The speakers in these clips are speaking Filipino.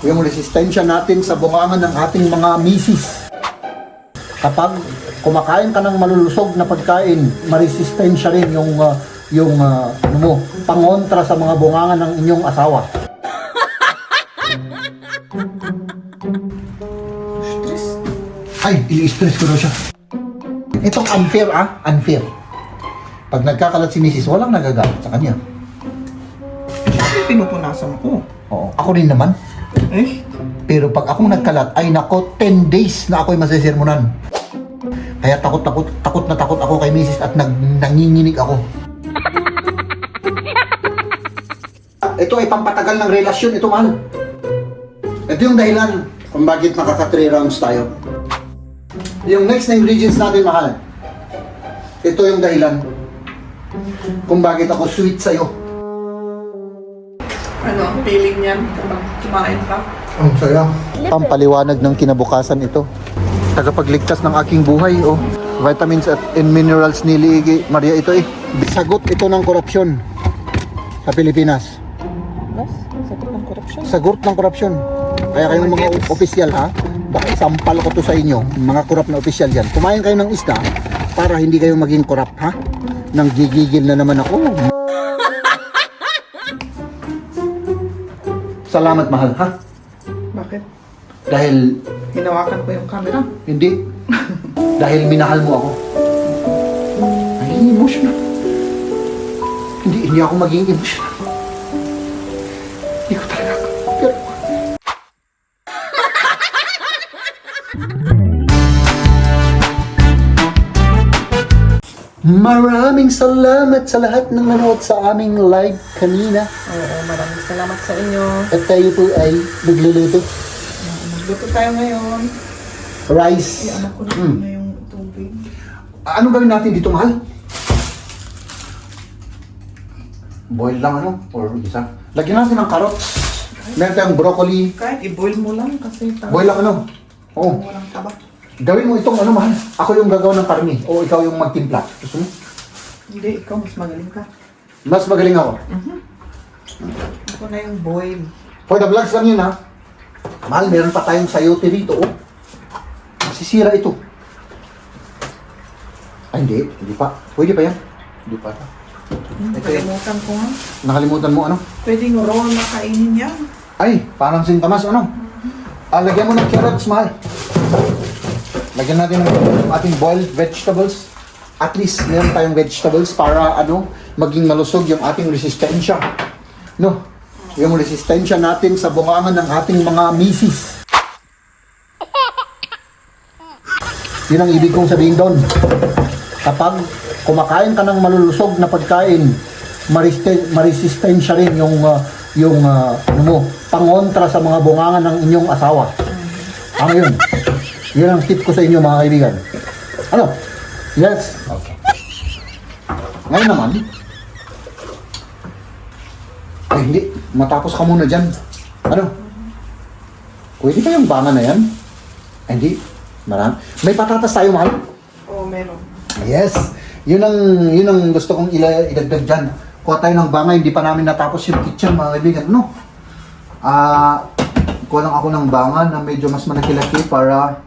Yung resistensya natin sa bungangan ng ating mga misis. Kapag kumakain ka ng malulusog na pagkain, maresistensya rin yung pangontra sa mga bungangan ng inyong asawa. Stress. Ay, i-stress ko daw siya. Itong unfair unfair. Pag nagkakalat si misis, walang nagagalit sa kanya. Bakit pinupunasan ko? Oo, ako rin naman. Eh? Pero pag akong nagkalat, ay nako, 10 days na ako'y masisirmonan. Kaya takot na takot ako kay misis at nanginginig ako. Ito ay pampatagal ng relasyon, ito mahal. Ito yung dahilan kung bakit nakaka 3 rounds tayo. Yung next na ingredients natin, mahal. Ito yung dahilan kung bakit ako sweet sa'yo. Ano ang feeling niyan kapag kumain ka? Ang saya. Pampaliwanag ng kinabukasan ito. Tagapagligtas ng aking buhay, oh. Vitamins and minerals ni Ligi Maria ito eh. Sagot ito ng korupsyon sa Pilipinas. Bas? Sagot ng korupsyon? Sagot ng korupsyon. Kaya kayong mga opisyal ha, baka sampal ko to sa inyo, mga korap na opisyal yan. Kumain kayo ng isda para hindi kayo maging korap ha. Nang gigigil na naman ako. Salamat mahal ha. Bakit? Dahil Hinawakan ko yung camera. hindi. Dahil minahal mo ako. Ay, emotional. Hindi ako maging emotional. Hindi ko talaga. Pero maraming salamat sa lahat ng nanood sa aming live kanina. Oo, maraming salamat sa inyo. At tayo po ay nagluluto. Magluto tayo ngayon. Rice. Anak ko na yung tubig. Anong gawin natin dito, mahal? Boil lang ano? Or isa? Lagyan natin ng carrots. Meron tayong broccoli. Kahit i-boil mo lang kasi Boil lang ano? Oo. walang taba. Gawin mo itong ano, mahal. Ako yung gagawa ng karne. O ikaw yung magtimpla. Gusto mo? Hindi, ikaw mas magaling ka. Mas magaling ako. Ako na yung boil. For the vlogs lang yun, ha? Mahal, meron pa tayong sayote dito, oh. Masisira ito. Ay, hindi pa. Pwede pa yan. Hindi pa. Nakalimutan ko nga. Nakalimutan mo, ano? Pwedeng raw na kainin yan. Ay, parang sintamas, ano? Lagyan mo ng carrots, mahal. Lagyan natin ng ating boiled vegetables. At least, meron tayong vegetables para, maging malusog yung ating resistensya. No? Yung resistensya natin sa bungangan ng ating mga misis. Yun ang ibig kong sabihin doon. Kapag kumakain ka ng malulusog na pagkain, maresistensya rin yung pangontra sa mga bungangan ng inyong asawa. Ano yun? Yun ang tip ko sa inyo, mga kaibigan. Ano? Yes? Okay. Ngayon naman, ay hindi, matapos ka muna dyan. Ano? Pwede pa yung banga na yan? Ay hindi, marami. May patatas tayo, mahal? Oo, meron. Yes! Yun ang gusto kong idagdag dyan. Kuha tayo ng banga, hindi pa namin natapos yung kitchen, mga kaibigan. No? Kuha lang ako ng banga na medyo mas malaki-laki para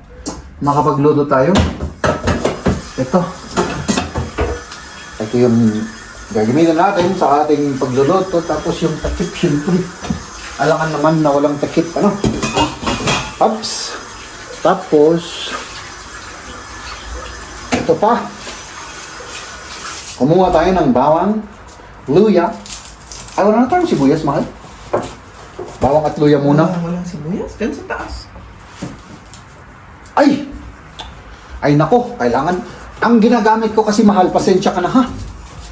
makapagluto tayo. Ito yung gagamitin natin sa ating pagluluto. Tapos yung takip, syempre. Alangan naman na walang takip, ano? Oops! Tapos, ito pa. Kumuha tayo ng bawang, luya. Ay, wala na tayong sibuyas, mahal. Bawang at luya muna. Walang sibuyas. Diyan sa taas. Ay nako, kailangan. Ang ginagamit ko kasi, mahal, pasensya ka na ha.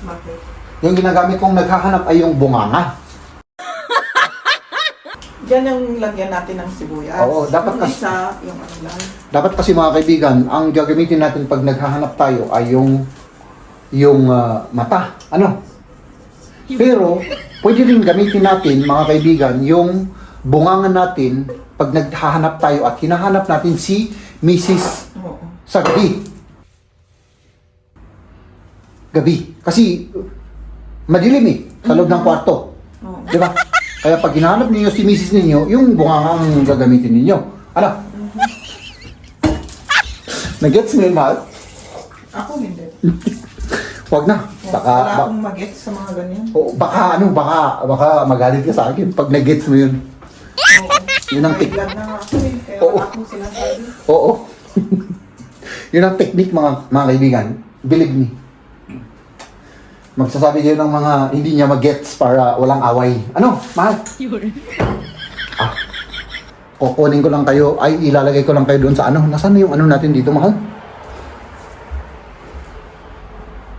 Bakit? Yung ginagamit kong naghahanap ay yung bunganga. Diyan yung lagyan natin ng sibuyas. Oo, dapat yung kasi- isa, yung ano lang. Dapat kasi, mga kaibigan, ang gagamitin natin pag naghahanap tayo ay yung mata. Ano? Pero, pwede rin gamitin natin, mga kaibigan, yung bungangan natin pag naghahanap tayo at hinahanap natin si Mrs. Oo. sa gabi. Kasi madilim sa loob ng kwarto. Oo. Di ba? Kaya pag hinahanap ninyo si misis ninyo, yung bungangang gagamitin ninyo. Ano? Nag-gets mo yun, mahal? Ako hindi. Huwag na. Baka, Wala akong mag-get sa mga ganyan. baka magalit ka sa akin pag nag-gets mo yun. Oo. Yun ang Bigla na nga ako eh. Kaya Oo. wala akong sinasabi. Oo. Yun ang technique mga kaibigan. Believe me. Magsasabi kayo ng mga hindi niya mag-gets para walang away. Ano, mahal? Ah, kukunin ko lang kayo, ay ilalagay ko lang kayo doon sa ano. Nasaan na yung ano natin dito, mahal?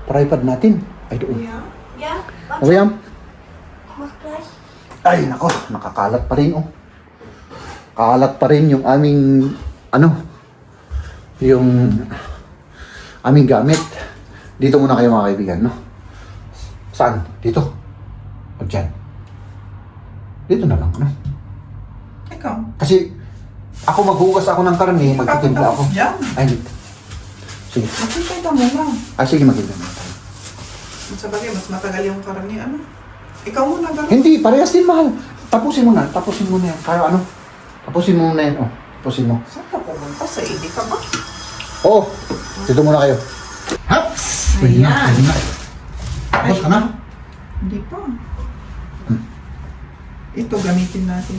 Tripod natin. Ay, doon. Yeah. Ja, wat O yan. mag gleich? Ay, nako, nakakalat pa rin, oh. Kalat pa rin yung aming, ano, yung aming gamit. Dito muna kayo mga kaibigan, no? Saan? Dito? O dyan? Dito na lang, ano? Ikaw. Kasi, ako maghugas ako ng karne, magtitimpla ako. Tapos dyan. Ay, sige. Makikita ka muna. Ay, sige, magtimpla na tayo. Sa bagay, mas matagal yung karami. Ano? Ikaw muna gano'n. Hindi, parehas din, mahal. Tapusin mo na yan. Kaya ano? Tapusin mo na yan, oh. Tapusin mo. Saan ka pumunta? Sa ID ka ba? Oo, dito muna kayo. Haps! Pwede na, Ayan. pwede na. Tapos ka na? Hindi pa. Ito, gamitin natin.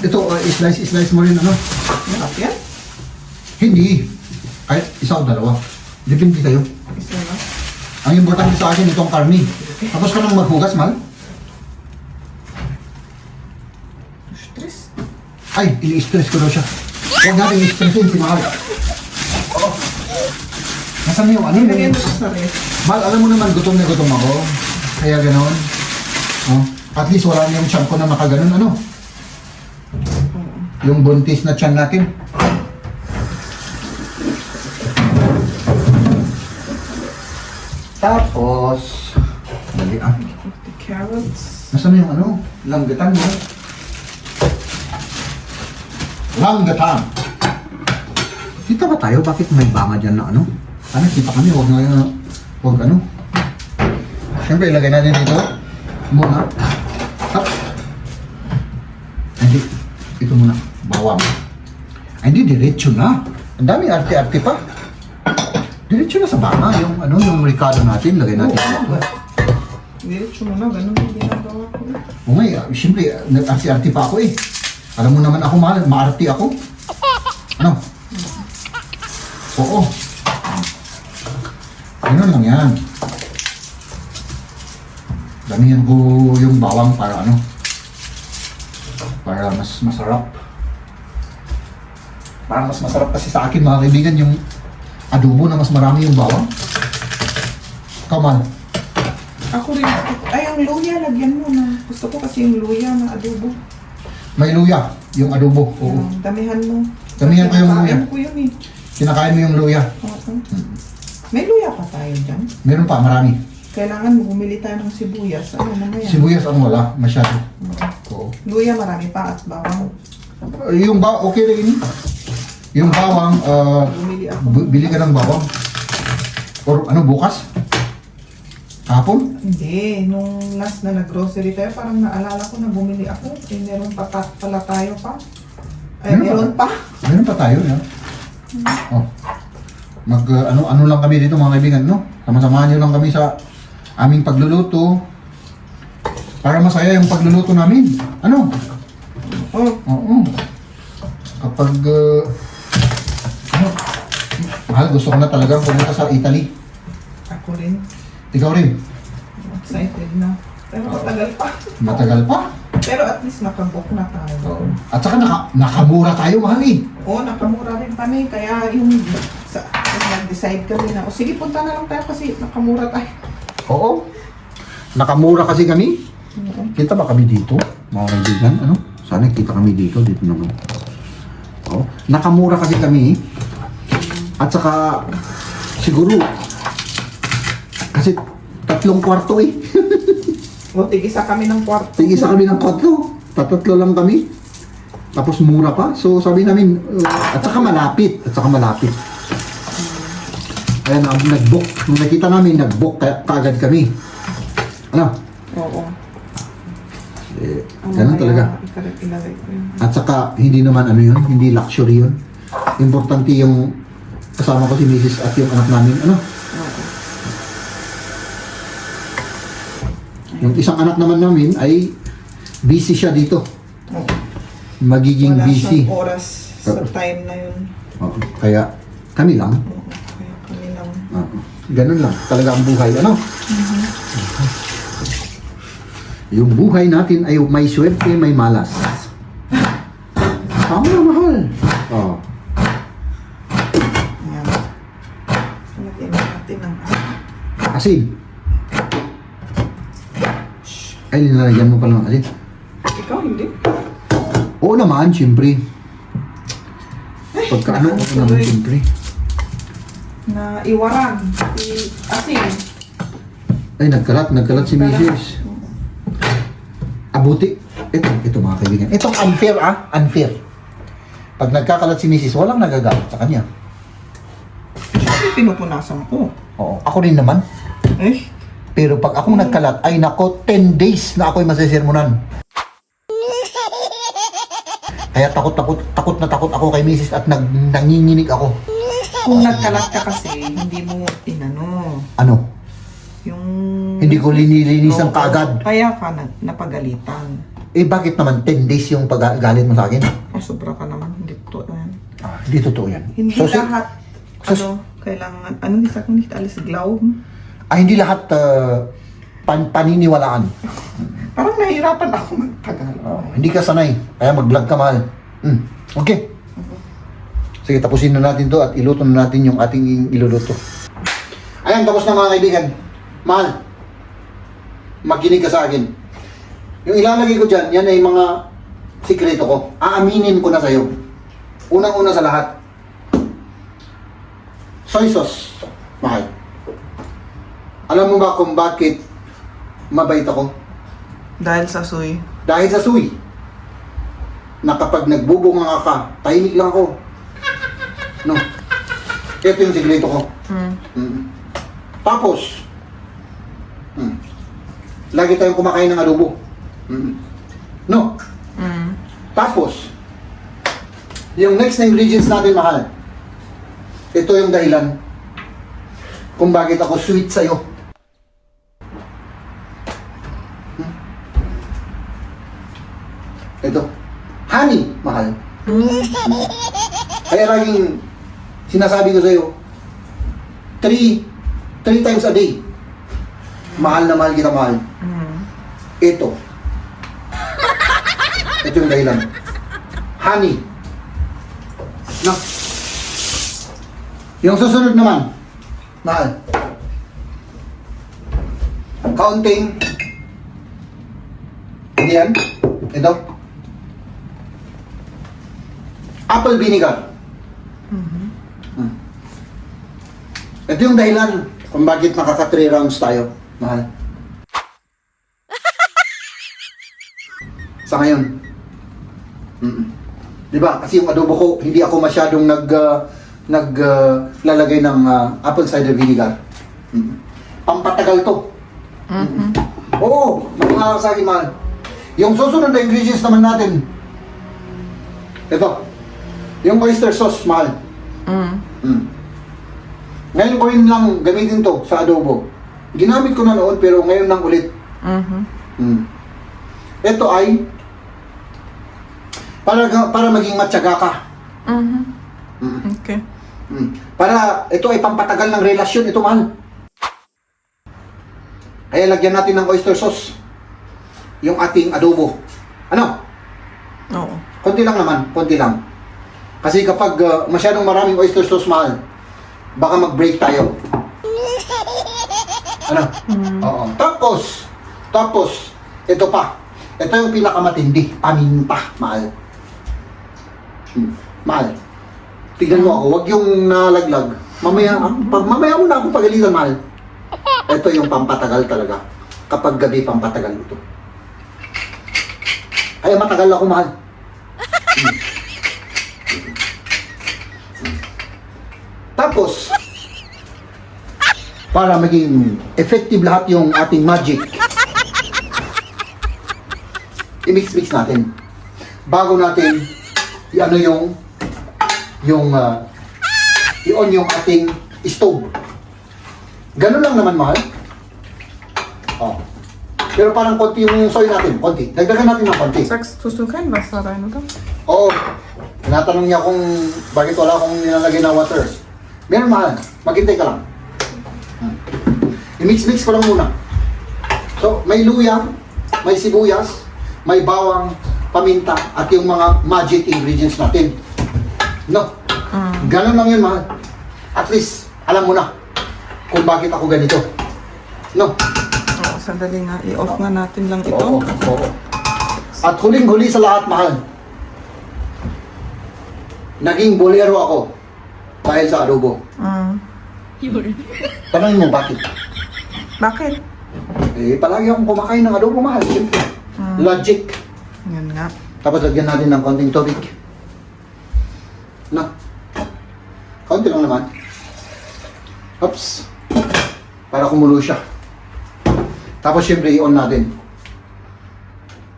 Ito. Ito, slice mo rin, ano? Malap yan? Hindi. Kahit isa o dalawa. Depende sa'yo. Isa na. Ang importante sa akin, itong karni. Tapos ka nang maghugas, mahal? Stress. Ay, i-stress ko daw siya. Huwag natin i-stressin si mahal. Oo. Nasaan na yung ano? Ilagay Yung... mo sa ref. Mahal, alam mo naman, gutom na gutom ako. Kaya gano'n. Oh, at least wala na yung tiyan ko na nakaganon, ano? Yung buntis na tiyan natin. Tapos, dali ah. The carrots. Nasaan na yung ano? Langgatan mo. Langgatan. Kita ba tayo? Bakit may banga dyan na ano? Ano, kita kami. Huwag ano. Siyempre, ilagay natin dito. Muna. Tap. Hindi. Ito muna. Bawang. Ay, hindi. Diretso na. Ang daming arte-arte pa. Diretso na sa banga. Yung ano, yung ricado natin. Lagay natin dito. Diretso mo na. Ganun yung ginagawa ko. O ngay, siyempre, nag-arte-arte pa ako eh. Alam mo naman ako, mahal, maarte ako. Ano? Oo. Ganun lang yan. Damihan ko yung bawang para ano? Para mas masarap. Para mas masarap kasi sa akin, mga kaibigan, yung adobo na mas marami yung bawang. Kamal. Ako rin. Ay, ang luya, lagyan mo na. Gusto ko kasi yung luya na adobo. May luya, yung adobo. Oo. Damihan mo. Damihan ko yung luya. Kinakain ko yun eh. Kinakain mo yung luya. Oo. May luya pa tayo dyan. Meron pa, marami. Kailangan bumili tayo ng sibuyas. Ano naman yan? Sibuyas ang wala, masyado. Oo. Luya marami pa at bawang. Yung okay rin. Yung bawang, Bumili ako. bili ka ng bawang. Or ano, bukas? Kahapon? Hindi. Nung last na nag-grocery tayo, parang naalala ko na bumili ako. Eh, meron pa pala tayo pa. Ay, Meron meron pa. Meron pa tayo, no? Oh. Ano lang kami dito mga kaibigan, no? Sama-samahan nyo lang kami sa aming pagluluto. Para masaya yung pagluluto namin. Ano? Oh, Oo. Kapag, ano, mahal, gusto ko na talagang pumunta sa Italy. ako rin. Ikaw rin. Excited na. Pero matagal pa. Matagal pa. Pero at least nakabook na tayo. At saka nakamura tayo, mahal eh. Oo, nakamura rin kami. Kaya yung nag-decide kami na, o sige, punta na lang tayo kasi nakamura tayo. Oo. Nakamura kasi kami. Oo. Kita ba kami dito, mga kaibigan? Ano? Sana kita kami dito naman. Oo. Nakamura kasi kami. At saka, siguro, kasi 3 kwarto eh. O, tig-isa kami ng kwarto. Tig-isa kami ng kwarto. Tatatlo lang kami. Tapos mura pa. So sabi namin, at saka malapit. Kaya nag-book. Nung nakita namin, nag-book kaagad kami. Ano? Oo. Ganun talaga. Ilagay ko yun. At saka, hindi naman ano yun, hindi luxury yun. Importante yung kasama ko si Mrs. at yung anak namin. Ano? Oo. Yung isang anak naman namin ay busy siya dito. Oo. Magiging Wala busy. siyang oras sa time na yun. Oo. Kaya kami lang. Oo. Kaya kami lang. Oo. Ganun lang. Talaga ang buhay. Ano? Yung buhay natin ay may swerte, may malas. Tama na, mahal. Oo. Ayan. Lagyan natin ng Asin. Ay, nilalagyan mo pala ng asin. Ikaw, hindi? Oo naman, siyempre. Pagka ano, oo naman, siyempre. Na iwaran. Asin. Ay, nagkalat si Mrs. Abuti. Ito mga kaibigan. Itong unfair unfair. Pag nagkakalat si Mrs. walang nagagalit sa kanya. Siyempre, pinupunasan ko. Oo, ako rin naman. Eh? Pero pag akong nagkalat, ay nako, 10 days na ako'y masisirmonan. Kaya takot na takot ako kay Mrs. at nanginginig ako. Kung nagkalat ka kasi, hindi mo inano. Ano? Yung... Hindi ko linilinisan Oo. kaagad. Kaya ka napagalitan. Eh bakit naman 10 days yung pag-galit mo sa akin? O, sobra ka naman. Hindi totoo yan. Hindi totoo yan. Hindi si- lahat, kailangan, hindi sa akin, hindi alis glow. hindi lahat paniniwalaan. Parang nahihirapan ako magtagal. Hindi ka sanay. Kaya mag-vlog ka, mahal. Okay. Sige, tapusin na natin to at iluto na natin yung ating iluluto. Ayan, tapos na mga kaibigan. Mahal, makinig ka sa akin. Yung ilalagay ko dyan, yan ay mga sikreto ko. Aaminin ko na sa'yo. Unang-una sa lahat, soy sauce, mahal. Alam mo ba kung bakit mabait ako? Dahil sa soy. Dahil sa suy. Na kapag nagbubunga ka, tahimik lang ako. No. Ito yung sikreto ko. Tapos, lagi tayong kumakain ng adobo. No. Tapos, yung next na ingredients natin, mahal. Ito yung dahilan kung bakit ako sweet sa'yo. Ito. Honey, mahal. Kaya laging sinasabi ko sa'yo, 3 times a day. Mahal na mahal kita, mahal. Ito. Ito yung dahilan. Honey. No. Yung susunod naman, mahal. Kaunting. Hindi yan. Ito. Apple vinegar. Ito yung dahilan kung bakit nakaka 3 rounds tayo, mahal. Sa ngayon. Di ba? Kasi yung adobo ko, hindi ako masyadong naglalagay ng apple cider vinegar. Pampatagal to. Oo, mga sa akin, mahal. Yung susunod na ingredients naman natin, ito. Yung oyster sauce, mahal. Ngayon ko yun lang gamitin to sa adobo. Ginamit ko na noon pero ngayon lang ulit. Ito ay para maging matyaga ka. Okay. Para ito ay pampatagal ng relasyon. Ito, mahal. Kaya lagyan natin ng oyster sauce yung ating adobo. Ano? Oo. Konti lang naman, konti lang. Kasi kapag masyadong maraming oyster sauce, mahal, baka mag-break tayo. Ano? Oo. Tapos, ito pa. Ito yung pinakamatindi. Paminta, mahal. Mahal. Tignan mo ako, wag yung nalaglag. Mamaya mo na akong pagalitan, mahal. Ito yung pampatagal talaga. Kapag gabi, pampatagal ito. Kaya matagal ako, mahal. Tapos, para maging effective lahat yung ating magic, i-mix-mix natin. Bago natin i-ano i-on yung ating stove. Ganun lang naman, mahal. Oh. Pero parang konti yung soy natin, konti. Dagdagan natin ng konti. Susukan ba sa ano to? Oo. Tinatanong niya kung bakit wala akong nilalagay na water. Meron, mahal. Maghintay ka lang. I-mix-mix ko lang muna. So, may luya, may sibuyas, may bawang, paminta, at yung mga magic ingredients natin. No? Ganun lang yun, mahal. At least, alam mo na kung bakit ako ganito. No? Oo, sandali nga. I-off nga natin lang ito. Oo, oo. At huling-huli sa lahat, mahal. Naging bolero ako dahil sa adobo. Tanongin mo, bakit? Bakit? Eh, palagi akong kumakain ng adobo, mahal. Siyempre. Logic. Yan nga. Tapos lagyan natin ng konting tubig. Na. Konti lang naman. Oops. Para kumulo siya. Tapos siyempre i-on natin.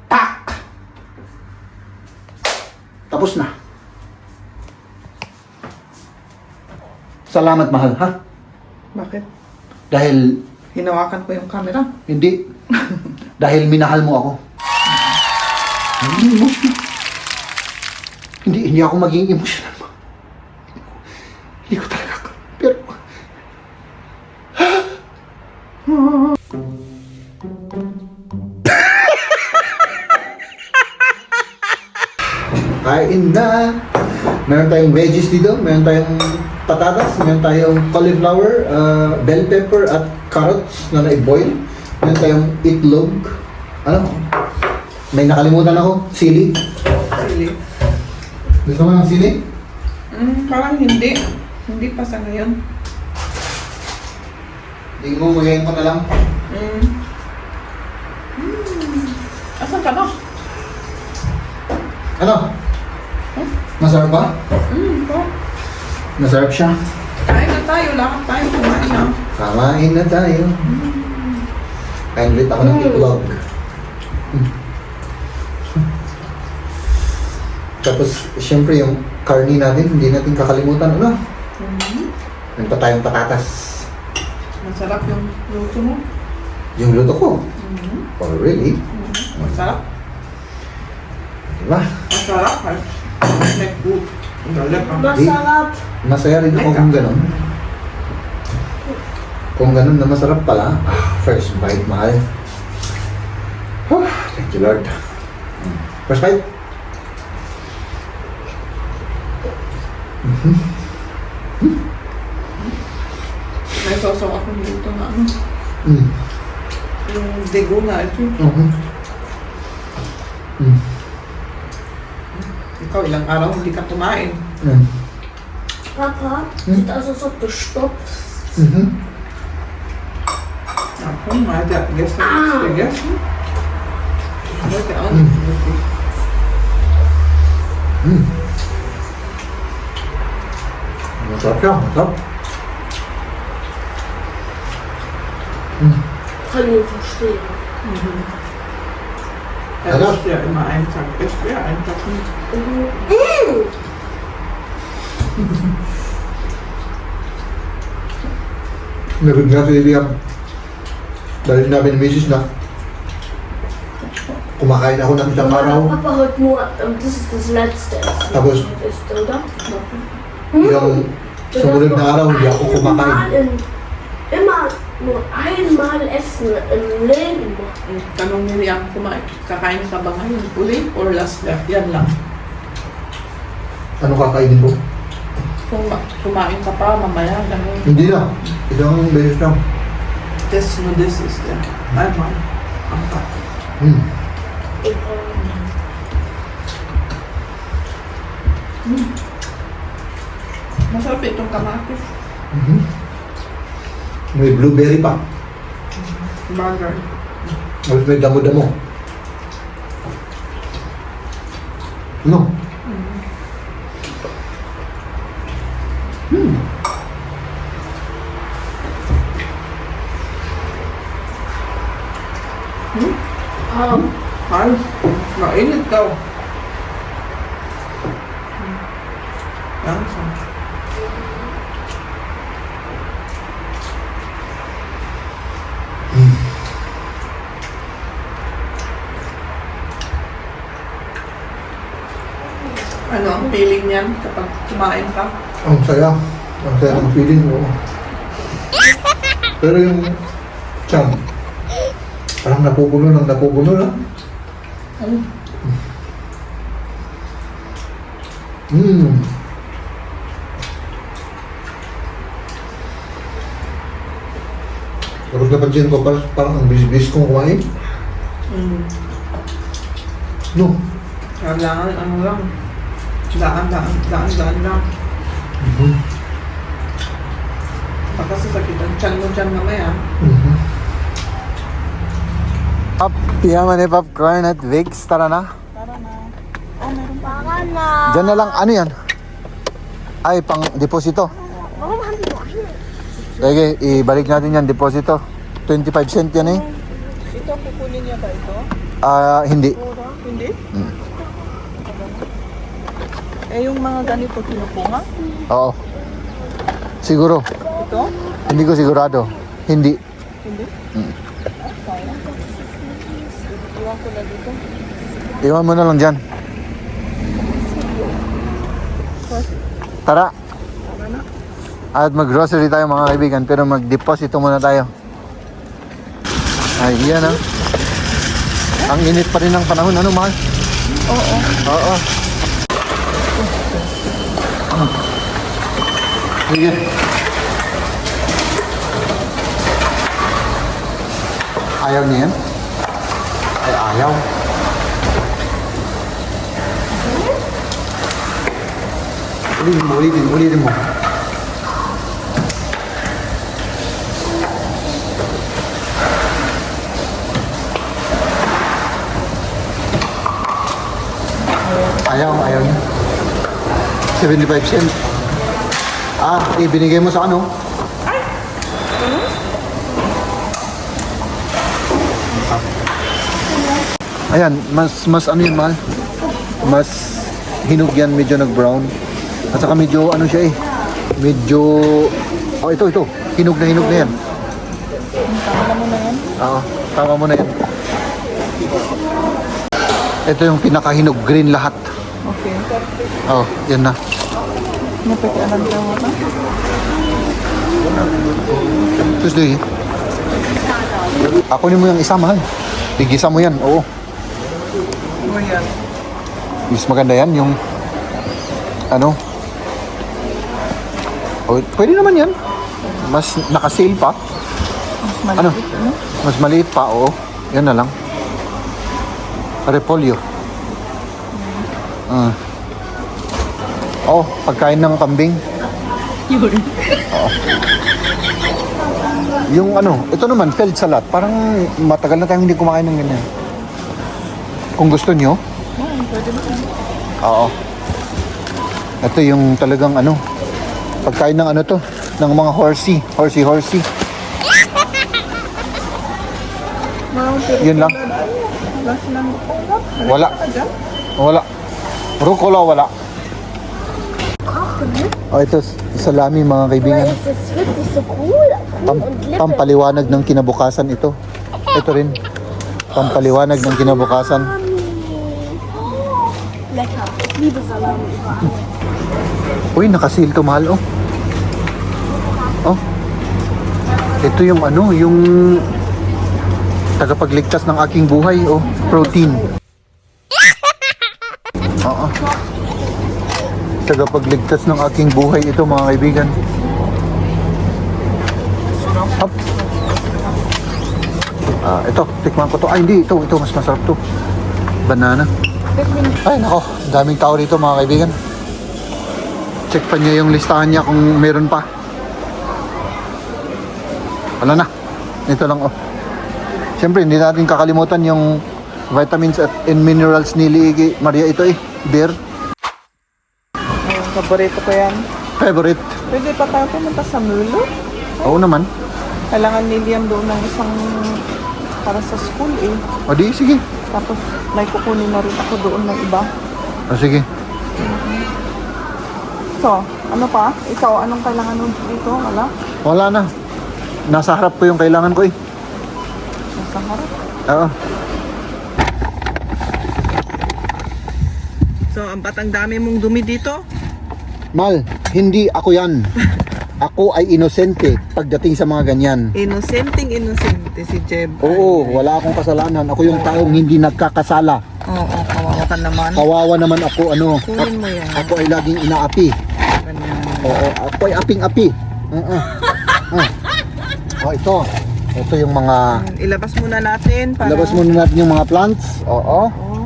Tak! Tapos na. Salamat, mahal, ha? Bakit? Dahil, Hinawakan ko yung camera. hindi. Dahil minahal mo ako. Hindi emotional. Hindi ako maging emotional. Hindi ko talaga. Pero, kain na. Meron tayong veggies dito. Meron tayong patatas. Meron tayong cauliflower, bell pepper at carrots na na-boil. Meron tayong itlog. Ano? May nakalimutan ako. Sili. Sili. Gusto mo ng sili? Parang hindi. Hindi pa sa ngayon. Tingin mo, magayin ko na lang. Asan ka na? Ano? Masarap ba? Po. Masarap siya. Kain na tayo. Lahat tayo kumain na. Kamain na tayo. Kain ulit ako ng itlog. Tapos, siyempre yung karni natin, hindi natin kakalimutan, ano? Meron pa tayong patatas. Masarap yung luto mo. Yung luto ko. Oh, really? Masarap. Diba? Masarap. Like food. Galit ah. Masarap. Masaya rin ako kung ganun. Kung ganun na masarap pala. First bite, mahal. Thank you, Lord. First bite. May sosok ako dito na ano. Mm. Yung dego na ito. Ikaw ilang araw hindi ka kumain. Papa, sieht aus, als ob du stopfst. Ako, Maja, gestern nichts gegessen. Heute auch nicht wirklich. Masarap siya, masarap. Kann ich verstehen. Er isst ja immer einen Tag, isst er einen Tag nicht. Nagod nga si Lilian. Dahil namin ni Mrs. na kumakain ako ng isang araw. Papa, heute nur, das ist das letzte Essen, Tapos, das du isst, oder? yung sumunod na araw, hindi ako kumakain. Immer nur einmal essen im Leben. Tanong ni Liam, kakain ka ba ngayon? Uli or last left? Yan lang. Ano kakainin mo? Kung kumain ka pa, mamaya, ganun. Hindi na. Isang beses lang. Das nur das ist der. Einmal. Am Tag. Masarap itong kamatis. May blueberry pa. Burger. Tapos may damo-damo. No? Hals. Na Mainit daw. Yan, so. Ano ang feeling niyan kapag kumain ka? Ang saya. Ang saya ng feeling mo. Pero yung tiyan, parang napupuno na. Ano? Kapag napansin ko, parang ang bis-bis kong kumain. No. Kailangan ano lang. Daan lang. Baka sasakit ang tiyan mo dyan mamaya. Pop, piyaman ni popcorn at Vicks. Tara na. Baka na. Diyan na lang. Ano yan? Ay, pang deposito. Warum haben die noch hier? Sige, ibalik natin yan. Deposito. 25 cent yan eh. Ito, kukunin niya ba ito? Hindi. Hindi? Eh, yung mga ganito kinukuha? Oo. Siguro. Ito? Hindi ko sigurado. Hindi. Hindi? Sayang. Iwan ko na dito. Iwan mo na lang dyan. Tara. Tama na. At mag-grocery tayo mga kaibigan. Pero mag-deposito muna tayo. Ay, yan ah. Ang init pa rin ng panahon. Ano, mahal? Oo. Oo. Sige. Ayaw niya yan? Ay, ayaw. Ulitin mo. Ayaw niya. 75 cent. Ibinigay mo sa ano? Ayan, mas ano yun, mahal? Mas hinog yan, medyo nag-brown. At saka medyo ano siya eh. Medyo... Oh, ito. Hinog na yan. Tama mo na yan? Oo, tama mo na yan. Ito yung pinakahinog, green lahat. Okay. Oh, yan na. Napakialam daw ako. Gusto yun. Akunin mo yung isa, mahal. Tigisa mo yan, oo. Ano yan? Mas maganda yan, yung... Ano? Oh, pwede naman yan. Mas naka-sale pa. Mas maliit, Ano? Mas maliit pa, oo. Yan na lang. Repolyo. Oh, pagkain ng kambing. Yun. Yung ano, ito naman, filled salad. Parang matagal na tayong hindi kumain ng ganyan. Kung gusto nyo. Pwede na. Oo. Ito yung talagang ano, pagkain ng ano to, ng mga horsey. Horsey. Yun lang. Wala. Wala. Rucola, wala. Oh, ito, salami mga kaibigan. Das ist wirklich so cool. Cool und Lippe. Pampaliwanag ng kinabukasan ito. Ito rin. Pampaliwanag ng kinabukasan. Lecker. Ich liebe Salami überall. Uy, nakasil to, mahal, oh. Oh. Ito yung ano, yung tagapagligtas ng aking buhay, oh. Protein. Oo. Tagapagligtas ng aking buhay ito, mga kaibigan. Hop. Ito, tikman ko to. Ay, hindi. Ito, mas masarap to. Banana. Ay, nako. Daming tao rito, mga kaibigan. Check pa niya yung listahan niya kung meron pa. Wala na. Ito lang, oh. Siyempre, hindi natin kakalimutan yung vitamins and minerals ni Maria ito, eh. Beer. Paborito ko yan. Favorite. Pwede pa tayo pumunta sa Mulo? Oo naman. Kailangan ni Liam doon ng isang para sa school eh. O di, sige. Tapos may kukunin na rin ako doon ng iba. O sige. So, ano pa? Ikaw, anong kailangan mo dito? Wala? Wala na. Nasa harap ko yung kailangan ko eh. Nasa harap. Oo. So, ang batang dami mong dumi dito? Mal, hindi ako yan. Ako ay inosente pagdating sa mga ganyan. Inosente si Jeb. Oo, wala akong kasalanan. Ako yung taong hindi nagkakasala. Oo, kawawa ka naman. Kawawa naman ako, ano. Kunin mo yan. Ako ay laging inaapi. Ganyan. Oo, ako ay aping-api. Oh, ito. Ito yung mga... Ilabas muna natin para... Labas muna natin yung mga plants. Oo. Oo.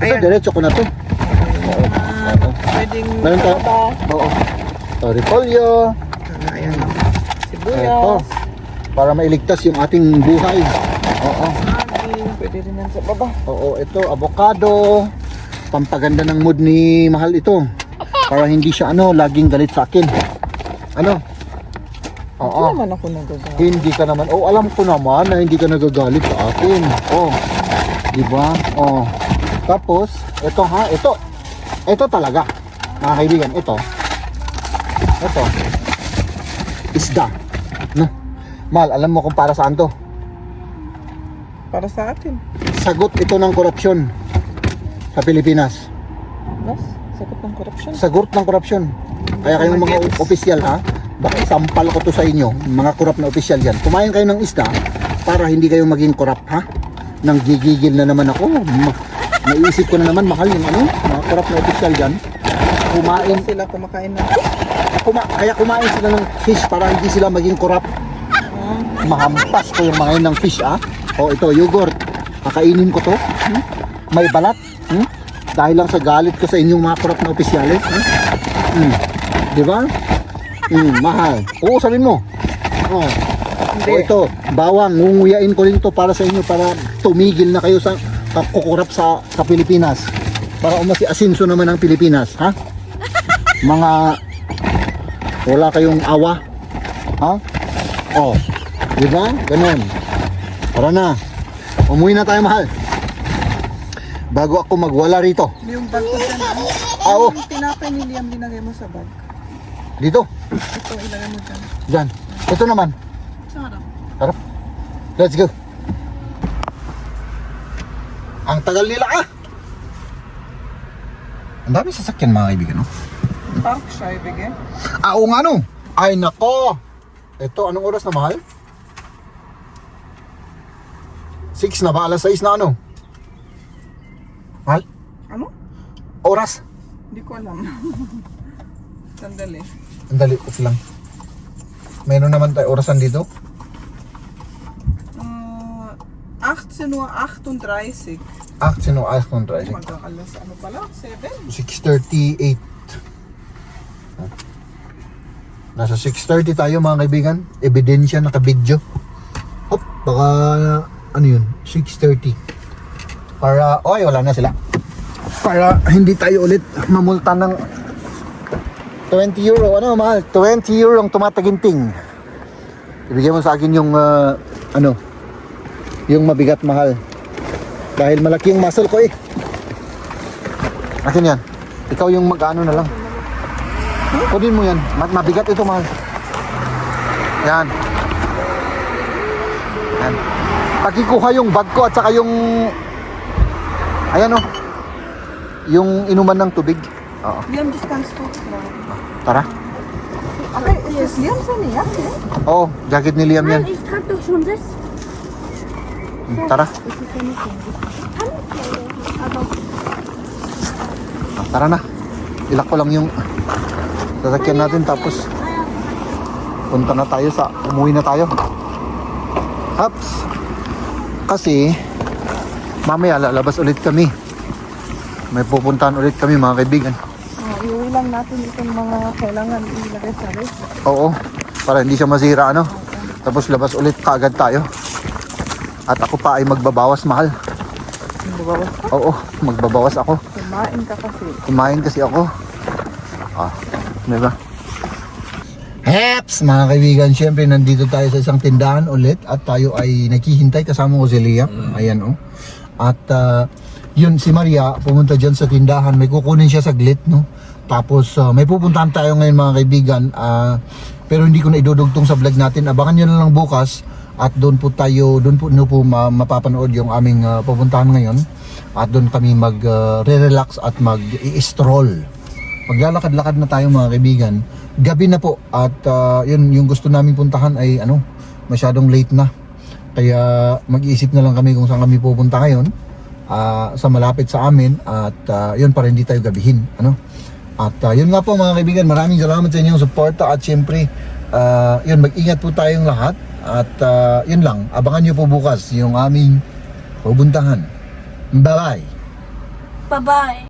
Ito, Ayan. diretso ko na to. Oo. Oo. Pwedeng... Meron tayo. Oo. Ito, repolyo. Ayan. Ito. Sibuyas. Para mailigtas yung ating buhay. Oo. Saging. Pwede rin yan sa baba. Oo, ito, avocado. Pampaganda ng mood ni Mahal ito. Para hindi siya, laging galit sa akin. Ano? Hindi Oo. naman ako nagagawa. Hindi ka naman. Oh, alam ko naman na hindi ka nagagalit sa akin. Oh. Di ba? Oh. Tapos, ito ha, ito. Ito talaga. Mga kaibigan, ito. Ito. Isda. No. Mal, alam mo kung para saan to? Para sa atin. Sagot ito ng korupsyon sa Pilipinas. Mas, sagot ng korupsyon. Sagot ng korupsyon. Kaya kayong mga opisyal ha, baka sampal ko to sa inyo, mga korap na opisyal yan. Kumain kayo ng isda para hindi kayo maging korap ha. Nang gigigil na naman ako. Naisip ko na naman, Mahal, yung mga korap na opisyal dyan. Kumain, Sila kumakain na. kaya kumain sila ng fish para hindi sila maging korap. Mahampas ko yung mga yun ng fish ah. O ito, yogurt. Kakainin ko to. May balat. Dahil lang sa galit ko sa inyong mga korap na opisyales. Di ba? Mahal. Oo, sabihin mo. Oh. Hindi. O ito, bawang, ngunguyain ko rin to para sa inyo para tumigil na kayo sa kukurap sa Pilipinas. Para umasi asinso naman ang Pilipinas, ha? Mga wala kayong awa. Ha? Oh. Di ba? Ganun. Tara na. Umuwi na tayo, Mahal. Bago ako magwala rito. Yung bag ko dyan. Oo. Yung tinapay ni Liam, linagay mo sa bag. Dito. Ito, ilagay mo dyan. Diyan. Ito naman. Sarap. Harap. Let's go. Ang tagal nila ah. Ang dami sasakyan mga kaibigan, no? Park siya, ibigay. Oo nga no. Ay nako. Ito, anong oras na, Mahal? 6 na ba? Alas 6 na ano? Mahal? Ano? Oras? Hindi ko alam. Sandali. Ang dali, off lang. Meron naman tayo orasan dito. 18 Uhr 38. Sino iPhone driving? Mag-alas ano pala? 7? 6:38. Nasa 6:30 tayo mga kaibigan. Ebidensya, naka-video. Hop, baka ano yun? 6:30. Para, wala na sila. Para hindi tayo ulit mamulta ng 20 euro. Ano, Mahal? 20 euro ang tumataginting. Ibigay mo sa akin yung, yung mabigat, Mahal. Dahil malaki yung muscle ko eh. Akin yan. Ikaw yung mag-ano na lang. Kunin mo yan. Mabigat ito, Mahal. Yan. Yan. Pagkikuha yung bag ko at saka yung... Ayan o. Yung inuman ng tubig. Oo. Liam, discounts ko. Tara. Okay, is Liam sa niya? Oo, jacket ni Liam yan. Nein, ich trage doch schon das. Tara. Tara na. Ilak ko lang yung sasakyan natin tapos punta na tayo umuwi na tayo. Ups. Kasi mamaya lalabas ulit kami. May pupuntahan ulit kami mga kaibigan. Iuwi lang natin itong mga kailangan ilagay sa rest. Oo. Para hindi siya masira Tapos labas ulit kaagad tayo. At ako pa ay magbabawas, Mahal. Magbabawas ka? Oo, magbabawas ako. Kumain ka kasi. Kumain kasi ako. Diba? Heps! Mga kaibigan, syempre nandito tayo sa isang tindahan ulit at tayo ay naghihintay kasama ko si Leah. Ayan oh. At yun si Maria pumunta dyan sa tindahan, may kukunin siya saglit no. Tapos may pupuntahan tayo ngayon mga kaibigan, pero hindi ko na idudugtong sa vlog natin. Abangan nyo na lang bukas at doon po mapapanood yung aming pupuntahan ngayon. At doon kami mag-relax at mag-i-stroll. Maglalakad-lakad na tayo mga kaibigan. Gabi na po at yun yung gusto namin puntahan ay masyadong late na. Kaya mag-iisip na lang kami kung saan kami pupunta ngayon sa malapit sa amin at yun para hindi tayo gabihin. At yun nga po mga kaibigan, maraming salamat sa inyong suporta at syempre yun mag-ingat po tayong lahat at yun lang, abangan nyo po bukas yung aming pupuntahan. Bye-bye! Bye-bye.